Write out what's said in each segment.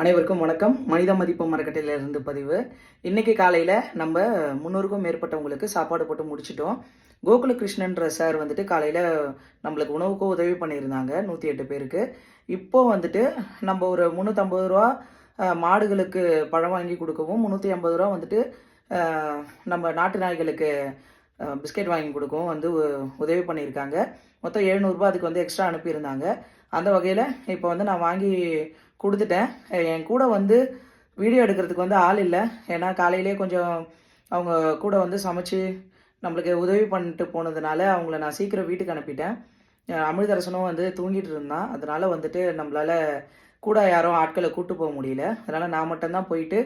அனைவருக்கும் வணக்கம். மனித மதிப்பு மரக்கட்டையிலிருந்து பதிவு. இன்னைக்கு காலையில் நம்ம 300க்கும் மேற்பட்டவங்களுக்கு சாப்பாடு போட்டு முடிச்சிட்டோம். கோகுல கிருஷ்ணன்ற சார் வந்துட்டு காலையில் நம்மளுக்கு உணவுக்கு உதவி பண்ணியிருந்தாங்க 108 பேருக்கு. இப்போ வந்துட்டு நம்ம ஒரு 350 ரூபா மாடுகளுக்கு பழம் வாங்கி கொடுக்கவும், 350 ரூபா வந்துட்டு நம்ம நாட்டு நாய்களுக்கு பிஸ்கெட் வாங்கி கொடுக்கவும் வந்து உதவி பண்ணியிருக்காங்க. மொத்தம் 700 ரூபா அதுக்கு வந்து எக்ஸ்ட்ரா அனுப்பியிருந்தாங்க. அந்த வகையில் இப்போ வந்து நான் வாங்கி கொடுத்துட்டேன். என் கூட வந்து வீடியோ எடுக்கிறதுக்கு வந்து ஆள் இல்லை. ஏன்னா காலையிலே கொஞ்சம் அவங்க கூட வந்து சமைச்சு நம்மளுக்கு உதவி பண்ணிட்டு போனதுனால அவங்கள நான் சீக்கிரம் வீட்டுக்கு அனுப்பிட்டேன். அமிர்தரசனும் வந்து தூங்கிட்டு இருந்தான். அதனால் வந்துட்டு நம்மளால் கூட யாரும் ஆட்களை கூட்டு போக முடியல. அதனால் நான் மட்டும்தான் போயிட்டு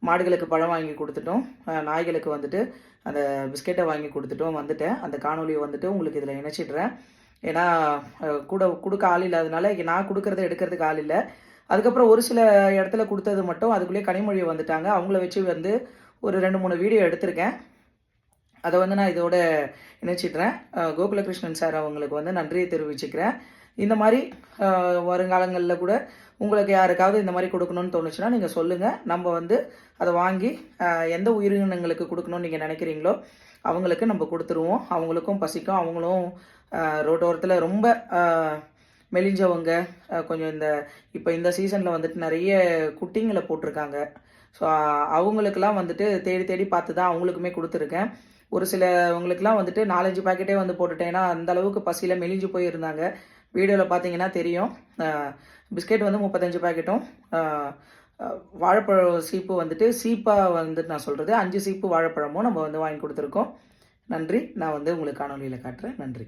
மாடுகளுக்கு பழம் வாங்கி கொடுத்துட்டோம். நாய்களுக்கு வந்துட்டு அந்த பிஸ்கெட்டை வாங்கி கொடுத்துட்டும் வந்துட்டேன். அந்த காணொலியை வந்துட்டு உங்களுக்கு இதில் இணைச்சிடுறேன். ஏன்னா கூட கொடுக்க ஆள் இல்லாதனால நான் கொடுக்குறத எடுக்கிறதுக்கு ஆள் இல்லை. அதுக்கப்புறம் ஒரு சில இடத்துல கொடுத்தது மட்டும் அதுக்குள்ளேயே கனிமொழியை வந்துட்டாங்க. அவங்கள வச்சு வந்து ஒரு 2-3 வீடியோ எடுத்திருக்கேன். அதை வந்து நான் இதோட இணைச்சிட்றேன். கோகுலகிருஷ்ணன் சார் அவங்களுக்கு வந்து நன்றியை தெரிவிச்சுக்கிறேன். இந்த மாதிரி வருங்காலங்களில் கூட உங்களுக்கு யாருக்காவது இந்த மாதிரி கொடுக்கணும்னு தோணுச்சுன்னா நீங்கள் சொல்லுங்கள். நம்ம வந்து அதை வாங்கி எந்த உயிரினங்களுக்கு கொடுக்கணும்னு நீங்கள் நினைக்கிறீங்களோ அவங்களுக்கு நம்ம கொடுத்துருவோம். அவங்களுக்கும் பசிக்கும். அவங்களும் ரோட்டோரத்தில் ரொம்ப மெலிஞ்சவங்க கொஞ்சம் இப்போ இந்த சீசனில் வந்துட்டு நிறைய குட்டிங்களை போட்டிருக்காங்க. ஸோ அவங்களுக்கெல்லாம் வந்துட்டு தேடி தேடி பார்த்து தான் அவங்களுக்குமே கொடுத்துருக்கேன். ஒரு சிலவங்களுக்குலாம் வந்துட்டு 4-5 பாக்கெட்டே வந்து போட்டுட்டேன். ஏன்னா அந்த அளவுக்கு பசியில் மெலிஞ்சு போயிருந்தாங்க. வீடியோவில் பார்த்தீங்கன்னா தெரியும். பிஸ்கெட் வந்து 35 பாக்கெட்டும் வாழைப்பழ சீப்பு வந்துட்டு சீப்பாக வந்துட்டு நான் சொல்கிறது 5 சீப்பு வாழைப்பழமும் நம்ம வந்து வாங்கி கொடுத்துருக்கோம். நன்றி. நான் வந்து உங்களுக்கு காணொலியில் காட்டுறேன். நன்றி.